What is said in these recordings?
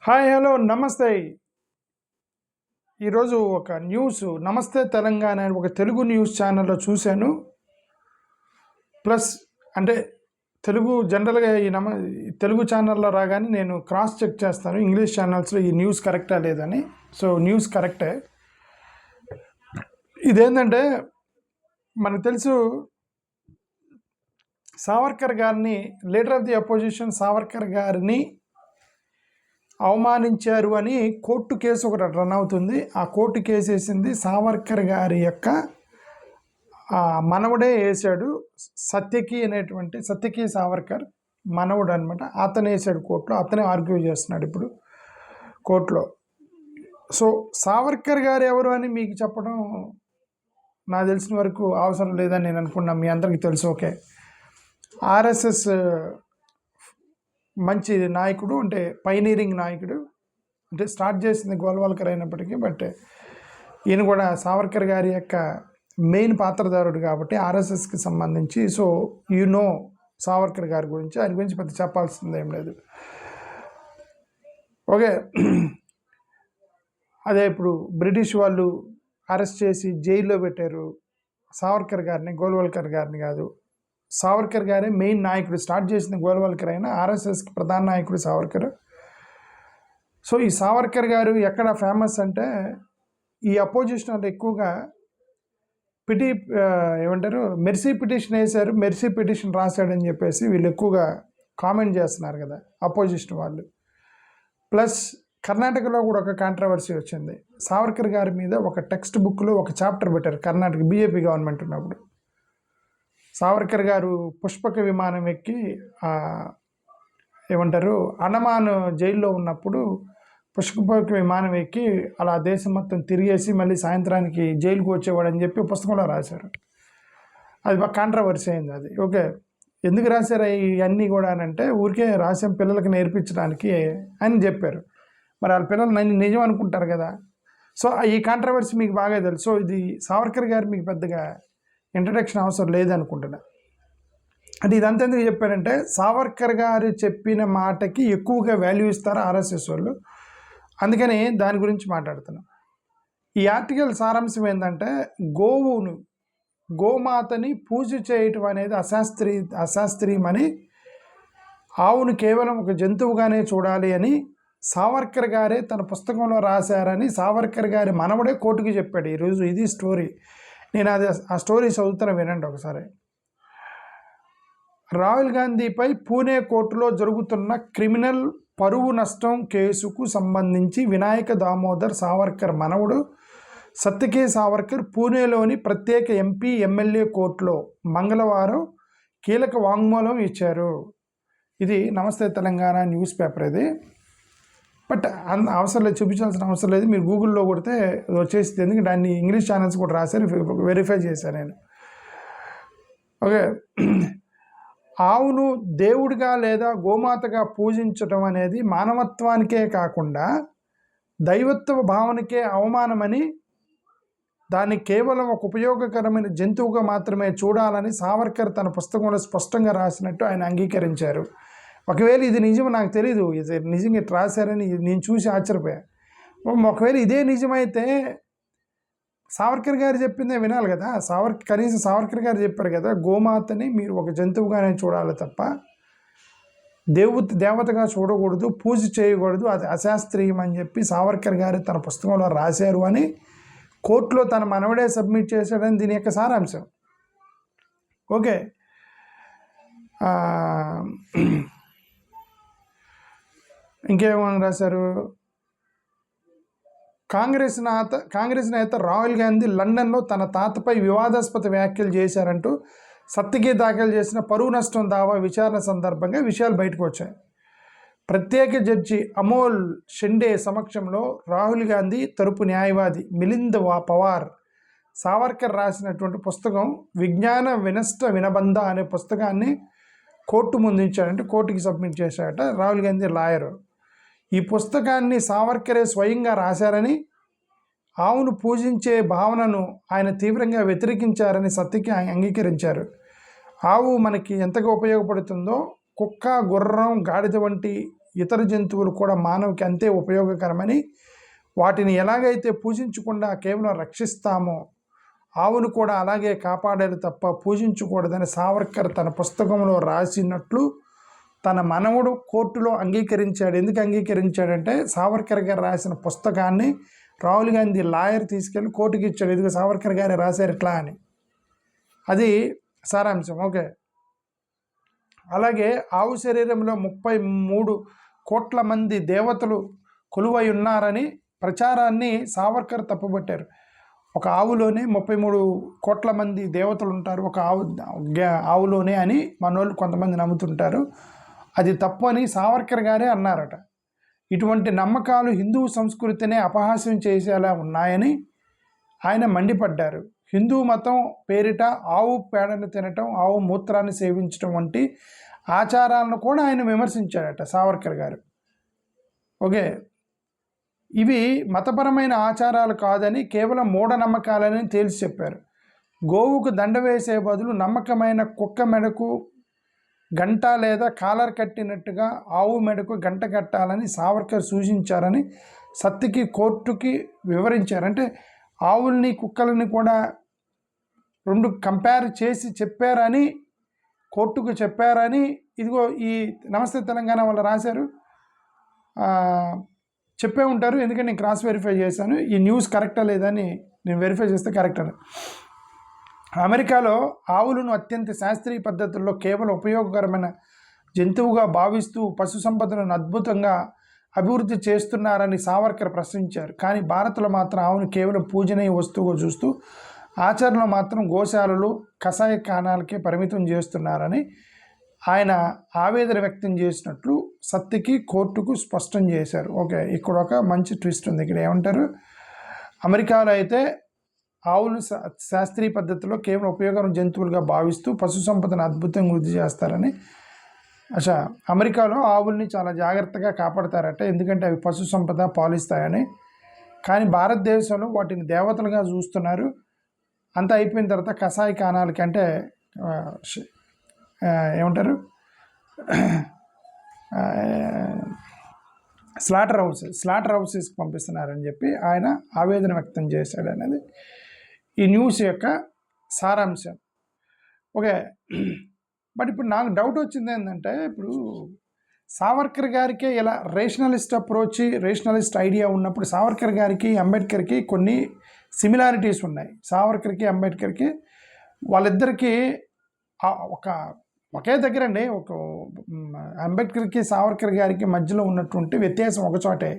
Hi hello నమస్తే. ఈరోజు ఒక న్యూస్ నమస్తే తెలంగాణ అని ఒక తెలుగు న్యూస్ ఛానల్లో చూశాను. ప్లస్ అంటే తెలుగు జనరల్గా తెలుగు ఛానల్లో రాగానే నేను క్రాస్ చెక్ చేస్తాను ఇంగ్లీష్ ఛానల్స్లో ఈ న్యూస్ కరెక్టా లేదని. సో న్యూస్ కరెక్టే. ఇదేంటంటే మనకు తెలుసు సావర్కర్ గారిని, leader of the opposition Savarkar గారిని అవమానించారు అని కోర్టు కేసు ఒకటి రన్ అవుతుంది. ఆ కోర్టు కేసు వేసింది సావర్కర్ గారి యొక్క మనవడే వేసాడు. సత్యకి సావర్కర్ మనవడు అనమాట. అతను వేసాడు కోర్టులో. అతనే ఆర్గ్యూ చేస్తున్నాడు ఇప్పుడు కోర్టులో. సో సావర్కర్ గారు ఎవరు అని మీకు చెప్పడం నాకు తెలిసిన వరకు అవసరం లేదని నేను అనుకున్నాను. మీ అందరికీ తెలుసు. ఓకే, ఆర్ఎస్ఎస్ మంచి నాయకుడు, అంటే పైనీరింగ్ నాయకుడు, అంటే స్టార్ట్ చేసింది గోల్వాల్కర్ అయినప్పటికీ, బట్ ఈయన కూడా సావర్కర్ గారి యొక్క మెయిన్ పాత్రధారుడు కాబట్టి ఆర్ఎస్ఎస్కి సంబంధించి. సో సావర్కర్ గారి గురించి, ఆయన గురించి పెద్ద చెప్పాల్సింది ఏం లేదు. ఓకే, అదే ఇప్పుడు బ్రిటిష్ వాళ్ళు అరెస్ట్ చేసి జైల్లో పెట్టారు సావర్కర్ గారిని, గోల్వాల్కర్ గారిని కాదు. సావర్కర్ గారే మెయిన్ నాయకుడు. స్టార్ట్ చేసింది గోల్వాల్కర్ అయినా ఆర్ఎస్ఎస్కి ప్రధాన నాయకుడు సావర్కర్. సో ఈ సావర్కర్ గారు ఎక్కడ ఫేమస్ అంటే, ఈ అపోజిషన్ వాళ్ళు ఎక్కువగా మెర్సీ పిటిషన్ వేశారు, మెర్సీ పిటిషన్ రాశాడని చెప్పేసి వీళ్ళు ఎక్కువగా కామెంట్ చేస్తున్నారు కదా అపోజిషన్ వాళ్ళు. ప్లస్ కర్ణాటకలో కూడా ఒక కాంట్రవర్సీ వచ్చింది. సావర్కర్ గారి మీద ఒక టెక్స్ట్ బుక్లో ఒక చాప్టర్ పెట్టారు కర్ణాటక బీజేపీ గవర్నమెంట్ ఉన్నప్పుడు. సావర్కర్ గారు పుష్పక విమానం ఎక్కి అండమాన్ జైల్లో ఉన్నప్పుడు పుష్పక విమానం ఎక్కి అలా దేశం మొత్తం తిరిగేసి మళ్ళీ సాయంత్రానికి జైలుకు వచ్చేవాడు అని చెప్పి పుస్తకంలో రాశారు. అది బాగా కాంట్రవర్సీ అయింది అది. ఓకే, ఎందుకు రాశారు ఇవన్నీ కూడా అని అంటే, ఊరికే రాసాం పిల్లలకి నేర్పించడానికి అని చెప్పారు. మరి వాళ్ళ పిల్లలు నిజం అనుకుంటారు కదా. సో ఈ కాంట్రవర్సీ మీకు బాగా తెలుసు. సో ఇది సావర్కర్ గారు మీకు పెద్దగా ఇంట్రడక్షన్ అవసరం లేదనుకుంటున్నా. అంటే ఇదంతా ఎందుకు చెప్పారంటే, సావర్కర్ గారు చెప్పిన మాటకి ఎక్కువగా వాల్యూ ఇస్తారు ఆర్ఎస్ఎస్ వాళ్ళు. అందుకని దాని గురించి మాట్లాడుతున్నాం. ఈ ఆర్టికల్ సారాంశం ఏంటంటే, గోమాతని పూజ చేయటం అనేది అశాస్త్రీయమని, ఆవును కేవలం ఒక జంతువుగానే చూడాలి అని సావర్కర్ గారే తన పుస్తకంలో రాశారని సావర్కర్ గారి మనవడే కోర్టుకి చెప్పాడు ఈరోజు. ఇది స్టోరీ. నేను ఆ స్టోరీ చదువుతాను, వినండి ఒకసారి. రాహుల్ గాంధీపై పూణే కోర్టులో జరుగుతున్న క్రిమినల్ పరువు నష్టం కేసుకు సంబంధించి వినాయక దామోదర్ సావర్కర్ మనవడు సత్యకి సావర్కర్ పూణేలోని ప్రత్యేక ఎంపీ ఎమ్మెల్యే కోర్టులో మంగళవారం కీలక వాంగ్మూలం ఇచ్చారు. ఇది నమస్తే తెలంగాణ న్యూస్ పేపర్ ఇది. బట్ అవసరం లేదు, చూపించాల్సిన అవసరం లేదు. మీరు గూగుల్లో కొడితే వచ్చేసింది. ఎందుకంటే దాన్ని ఇంగ్లీష్ ఛానల్స్ కూడా రాశారు, వెరిఫై చేశాను నేను. ఓకే, ఆవును దేవుడిగా లేదా గోమాతగా పూజించటం అనేది మానవత్వానికే కాకుండా దైవత్వ భావనకే అవమానమని, దాన్ని కేవలం ఒక ఉపయోగకరమైన జంతువుగా మాత్రమే చూడాలని సావర్కర్ తన పుస్తకంలో స్పష్టంగా రాసినట్టు ఆయన అంగీకరించారు. ఒకవేళ ఇది నిజం నాకు తెలీదు, ఇది నిజంగా ఇట్లా రాశారని నేను చూసి ఆశ్చర్యపోయా. ఒకవేళ ఇదే నిజమైతే సావర్కర్ గారు చెప్పిందే వినాలి కదా. కనీసం సావర్కర్ గారు చెప్పారు కదా, గోమాతని మీరు ఒక జంతువుగానే చూడాలి తప్ప దేవతగా చూడకూడదు, పూజ చేయకూడదు, అది అశాస్త్రీయం అని చెప్పి సావర్కర్ గారు తన పుస్తకంలో రాశారు అని కోర్టులో తన మనవడే సబ్మిట్ చేశాడని దీని యొక్క సారాంశం. ఓకే, ఇంకేమని రాశారు. కాంగ్రెస్ నేత రాహుల్ గాంధీ లండన్లో తన తాతపై వివాదాస్పద వ్యాఖ్యలు చేశారంటూ సత్యకి దాఖలు చేసిన పరువు నష్టం దావా విచారణ సందర్భంగా విషయాలు బయటకు వచ్చాయి. ప్రత్యేక జడ్జి అమోల్ షిండే సమక్షంలో రాహుల్ గాంధీ తరపు న్యాయవాది మిలింద్ పవార్ సావర్కర్ రాసినటువంటి పుస్తకం విజ్ఞాన వినష్ట వినబంధ అనే పుస్తకాన్ని కోర్టు ముందుంచాడంటే, కోర్టుకి సబ్మిట్ చేశాడట రాహుల్ గాంధీ లాయరు. ఈ పుస్తకాన్ని సావర్కరే స్వయంగా రాశారని, ఆవును పూజించే భావనను ఆయన తీవ్రంగా వ్యతిరేకించారని సత్యకి అంగీకరించారు. ఆవు మనకి ఎంతగా ఉపయోగపడుతుందో కుక్క, గుర్రం, గాడిద వంటి ఇతర జంతువులు కూడా మానవుకి అంతే ఉపయోగకరమని, వాటిని ఎలాగైతే పూజించకుండా కేవలం రక్షిస్తామో ఆవును కూడా అలాగే కాపాడాలి తప్ప పూజించకూడదని సావర్కర్ తన పుస్తకంలో రాసినట్లు తన మనవడు కోర్టులో అంగీకరించాడు. ఎందుకు అంగీకరించాడంటే సావర్కర్ గారు రాసిన పుస్తకాన్ని రాహుల్ గాంధీ లాయర్ తీసుకెళ్ళి కోర్టుకి ఇచ్చాడు. ఎందుకు సావర్కర్ గారు రాశారు ఇట్లా అని. అది సారాంశం. ఓకే. అలాగే ఆవు శరీరంలో 33 కోట్ల మంది దేవతలు కొలువై ఉన్నారని ప్రచారాన్ని సావర్కర్ తప్పుపట్టారు. ఒక ఆవులోనే 33 కోట్ల మంది దేవతలు ఉంటారు ఒక ఆవులోనే అని మనోళ్ళు కొంతమంది నమ్ముతుంటారు. అది తప్పు అని సావర్కర్ గారే అన్నారట. ఇటువంటి నమ్మకాలు హిందూ సంస్కృతినే అపహాస్యం చేసేలా ఉన్నాయని ఆయన మండిపడ్డారు. హిందూ మతం పేరిట ఆవు పేడను తినటం, ఆవు మూత్రాన్ని సేవించడం వంటి ఆచారాలను కూడా ఆయన విమర్శించాడట సావర్కర్ గారు. ఓకే. ఇవి మతపరమైన ఆచారాలు కాదని, కేవలం మూఢనమ్మకాలని తేల్చి చెప్పారు. గోవుకు దండ వేసే బదులు నమ్మకమైన కుక్క మెడకు గంట లేదా కాలర్ కట్టినట్టుగా ఆవు మెడకు గంట కట్టాలని సావర్కర్ సూచించారని సత్తికి కోర్టుకి వివరించారు. అంటే ఆవుల్ని కుక్కలని కూడా రెండు కంపేర్ చేసి చెప్పారని, కోర్టుకు చెప్పారని ఇదిగో ఈ నమస్తే తెలంగాణ వాళ్ళు రాశారు. చెప్పే ఉంటారు, ఎందుకంటే నేను క్రాస్ వెరిఫై చేశాను. ఈ న్యూస్ కరెక్టా లేదని నేను వెరిఫై చేస్తే కరెక్ట్ అని. అమెరికాలో ఆవులను అత్యంత శాస్త్రీయ పద్ధతుల్లో కేవలం ఉపయోగకరమైన జంతువుగా భావిస్తూ పశు సంపదను అద్భుతంగా అభివృద్ధి చేస్తున్నారని సావర్కర్ ప్రశ్నించారు. కానీ భారత్లో మాత్రం ఆవును కేవలం పూజనీయ వస్తువుగా చూస్తూ ఆచరణలో మాత్రం గోశాలలు, కషాయ కాణాలకే పరిమితం చేస్తున్నారని ఆయన ఆవేదన వ్యక్తం చేసినట్లు సత్తికి కోర్టుకు స్పష్టం చేశారు. ఓకే, ఇక్కడ ఒక మంచి ట్విస్ట్ ఉంది. ఇక్కడ ఏమంటారు, అమెరికాలో అయితే ఆవులు శాస్త్రీయ పద్ధతిలో కేవలం ఉపయోగకరమైన జంతువులుగా భావిస్తూ పశు సంపదను అద్భుతంగా వృద్ధి చేస్తారని. అమెరికాలో ఆవుల్ని చాలా జాగ్రత్తగా కాపాడతారట, ఎందుకంటే అవి పశు సంపద పాలిస్తాయని. కానీ భారతదేశంలో వాటిని దేవతలుగా చూస్తున్నారు. అంతా అయిపోయిన తర్వాత కషాయ కాణాలకి అంటే ఏమంటారు స్లాటర్ హౌసెస్కి పంపిస్తున్నారని చెప్పి ఆయన ఆవేదన వ్యక్తం చేశాడు అనేది ఈ న్యూస్ యొక్క సారాంశం. ఓకే. బట్ ఇప్పుడు నాకు డౌట్ వచ్చింది ఏంటంటే, ఇప్పుడు సావర్కర్ గారికే ఇలా రేషనలిస్ట్ అప్రోచ్, రేషనలిస్ట్ ఐడియా ఉన్నప్పుడు సావర్కర్ గారికి అంబేద్కర్కి కొన్ని సిమిలారిటీస్ ఉన్నాయి. సావర్కర్కి అంబేద్కర్కి వాళ్ళిద్దరికీ ఒకే దగ్గర అండి. ఒక అంబేద్కర్కి సావర్కర్ గారికి మధ్యలో ఉన్నటువంటి వ్యత్యాసం ఒకచోటే.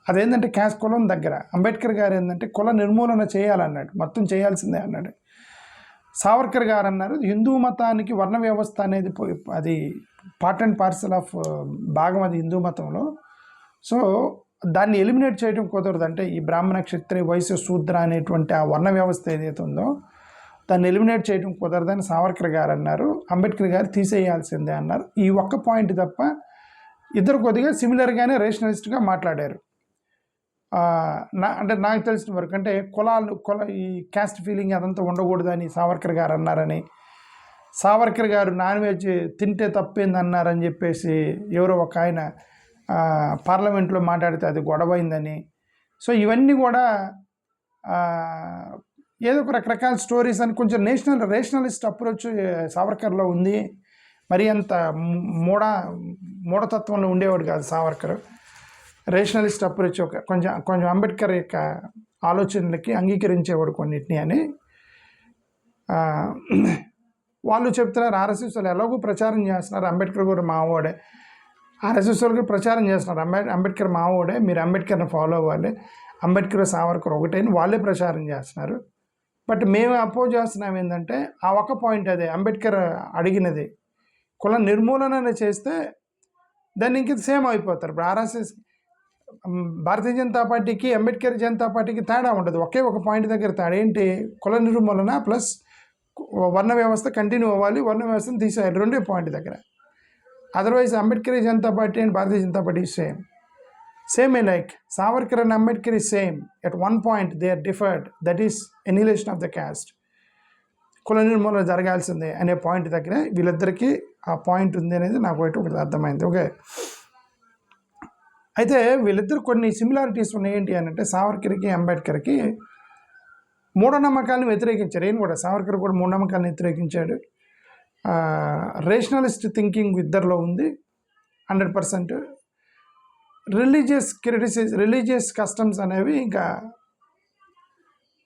అదేంటంటే క్యాస్ట్ కులం దగ్గర. అంబేద్కర్ గారు ఏంటంటే కుల నిర్మూలన చేయాలన్నాడు, మొత్తం చేయాల్సిందే అన్నాడు. సావర్కర్ గారు అన్నారు హిందూ మతానికి వర్ణ వ్యవస్థ అనేది అది పార్ట్ అండ్ పార్సల్ ఆఫ్ భాగం అది హిందూ మతంలో. సో దాన్ని ఎలిమినేట్ చేయడం కుదరదు. అంటే ఈ బ్రాహ్మణ, క్షత్రియ, వైశ్య, శూద్ర అనేటువంటి ఆ వర్ణ వ్యవస్థ ఏదైతే ఉందో దాన్ని ఎలిమినేట్ చేయడం కుదరదని సావర్కర్ గారు అన్నారు. అంబేద్కర్ గారు తీసేయాల్సిందే అన్నారు. ఈ ఒక్క పాయింట్ తప్ప ఇద్దరు కొద్దిగా సిమిలర్గానే రేషనలిస్ట్గా మాట్లాడారు. అంటే నాకు తెలిసిన వరకు అంటే ఈ క్యాస్ట్ ఫీలింగ్ అదంతా ఉండకూడదని సావర్కర్ గారు అన్నారని, సావర్కర్ గారు నాన్ వెజ్ తింటే తప్పేంది అన్నారని చెప్పేసి ఎవరో ఒక ఆయన పార్లమెంట్లో మాట్లాడితే అది గొడవైందని. సో ఇవన్నీ కూడా ఏదో ఒక రకరకాల స్టోరీస్ అని కొంచెం రేషనలిస్ట్ అప్రోచ్ సావర్కర్లో ఉంది. మరి అంత మూఢతత్వంలో ఉండేవాడు కాదు సావర్కర్. రేషనలిస్ట్ అప్రోచ్ కొంచెం అంబేద్కర్ యొక్క ఆలోచనలకి అంగీకరించేవాడు కొన్నిటిని అని వాళ్ళు చెప్తున్నారు. ఆర్ఎస్ఎస్ వాళ్ళు ఎలాగో ప్రచారం చేస్తున్నారు అంబేద్కర్ కూడా మావోడే. ఆర్ఎస్ఎస్ వాళ్ళు ప్రచారం చేస్తున్నారు అంబేద్కర్ మావోడే, మీరు అంబేద్కర్ని ఫాలో అవ్వాలి, అంబేద్కర్ సావర్కర్ ఒకటే అని వాళ్ళే ప్రచారం చేస్తున్నారు. బట్ మేము అపోజ్ చేస్తున్నాం ఏంటంటే ఆ ఒక్క పాయింట్ అదే అంబేద్కర్ అడిగినది కుల నిర్మూలన చేస్తే దాన్ని ఇంక సేమ్ అయిపోతారు. ఇప్పుడు ఆర్ఎస్ఎస్ భారతీయ జనతా పార్టీకి అంబేద్కర్ జనతా పార్టీకి తేడా ఉండదు. ఒకే ఒక పాయింట్ దగ్గర తేడా ఏంటి, కుల నిర్మూలన ప్లస్ వర్ణ వ్యవస్థ కంటిన్యూ అవ్వాలి, వర్ణ వ్యవస్థను తీసేయాలి, రెండే పాయింట్ దగ్గర. Otherwise Ambedkar Janata party and Bharatiya Janata party same like Savarkar and Ambedkar is same. At one point they are differed, that is annihilation of the caste. కుల నిర్మూలన జరగాల్సిందే అనే పాయింట్ దగ్గర వీళ్ళిద్దరికీ ఆ పాయింట్ ఉంది అనేది నాకు ఒకటి అర్థమైంది. ఓకే. అయితే వీళ్ళిద్దరు కొన్ని సిమిలారిటీస్ ఉన్నాయి. ఏంటి అని అంటే సావర్కర్కి అంబేద్కర్కి మూఢనమ్మకాలను వ్యతిరేకించారు. ఏం కూడా సావర్కర్ కూడా మూఢనమ్మకాలను వ్యతిరేకించాడు. రేషనలిస్ట్ థింకింగ్ ఇద్దరిలో ఉంది 100%. రిలీజియస్ కస్టమ్స్ అనేవి ఇంకా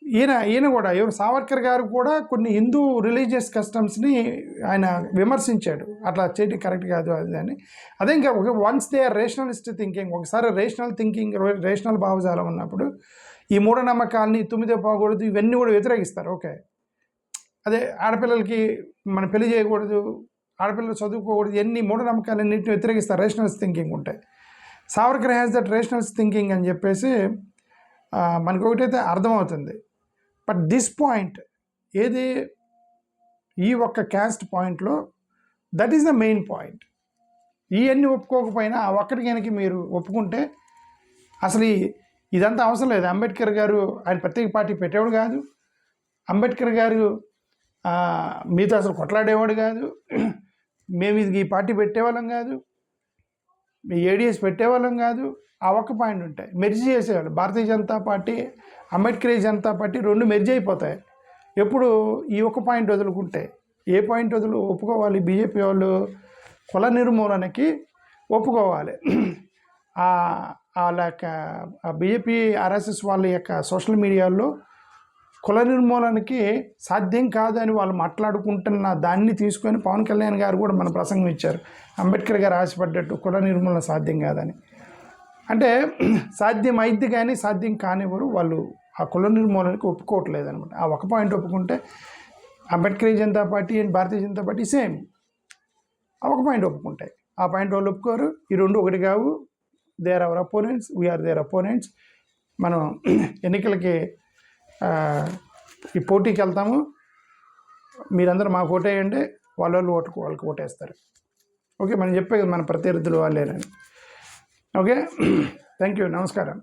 ఈయన కూడా సావర్కర్ గారు కూడా కొన్ని హిందూ రిలీజియస్ కస్టమ్స్ని ఆయన విమర్శించాడు. అట్లా చేయడం కరెక్ట్ కాదు అది అని. అదే ఇంకా once they are rationalist thinking, ఒకసారి రేషనల్ భావజాలం ఉన్నప్పుడు ఈ మూఢనమ్మకాలని తుమ్మిదే పోకూడదు ఇవన్నీ కూడా వ్యతిరేకిస్తారు. ఓకే, అదే ఆడపిల్లలకి మన పెళ్లి చేయకూడదు, ఆడపిల్లలు చదువుకోకూడదు, ఎన్ని మూఢనమ్మకాలన్నింటిని వ్యతిరేకిస్తారు రేషనలిస్ట్ థింకింగ్ ఉంటే. Savarkar has that rationalist thinking అని చెప్పేసి మనకు ఒకటైతే అర్థమవుతుంది. బట్ దిస్ పాయింట్ ఏది ఈ ఒక్క క్యాస్ట్ పాయింట్లో that is the main point. ఇవన్నీ ఒప్పుకోకపోయినా ఆ ఒక్కటి కనుక మీరు ఒప్పుకుంటే అసలు ఇదంతా అవసరం లేదు. అంబేద్కర్ గారు ఆయన ప్రత్యేక పార్టీ పెట్టేవాడు కాదు. అంబేద్కర్ గారు మీతో అసలు కొట్లాడేవాడు కాదు. మేము ఇది ఈ పార్టీ పెట్టేవాళ్ళం కాదు, ఏడీఎస్ పెట్టేవాళ్ళం కాదు. ఆ ఒక్క పాయింట్ ఉంటాయి మెర్జీ చేసేవాళ్ళు. భారతీయ జనతా పార్టీ, అంబేద్కర్ జనతా పార్టీ రెండు మెర్జీ అయిపోతాయి ఎప్పుడు ఈ ఒక్క పాయింట్ వదులుకుంటే. ఏ పాయింట్ ఒప్పుకోవాలి? బీజేపీ వాళ్ళు కుల నిర్మూలనకి ఒప్పుకోవాలి. వాళ్ళ యొక్క బీజేపీ ఆర్ఎస్ఎస్ వాళ్ళ యొక్క సోషల్ మీడియాలో కుల నిర్మూలనకి సాధ్యం కాదు అని వాళ్ళు మాట్లాడుకుంటున్న దాన్ని తీసుకొని పవన్ కళ్యాణ్ గారు కూడా మన ప్రసంగం ఇచ్చారు. అంబేద్కర్ గారు ఆశపడ్డట్టు కుల నిర్మూలన సాధ్యం కాదని. అంటే సాధ్యం అయింది కానీ సాధ్యం కానివ్వరు వాళ్ళు. ఆ కుల నిర్మూలనకి ఒప్పుకోవట్లేదు అనమాట. ఆ ఒక పాయింట్ ఒప్పుకుంటే Ambedkar Janata party and Bharatiya Janata party same. ఆ ఒక పాయింట్ ఒప్పుకుంటాయి. ఆ పాయింట్ వాళ్ళు ఒప్పుకోరు. ఈ రెండు ఒకటి కావు. They are our opponents, we are their opponents. మనం ఎన్నికలకి ఈ పోటీకి వెళ్తాము. మీరందరూ మాకు ఓటేయండి, వాళ్ళకి ఓటేస్తారు. ఓకే, మనం చెప్పే మన ప్రత్యర్థులు వాళ్ళేనని. ఓకే, థ్యాంక్ యూ, నమస్కారం.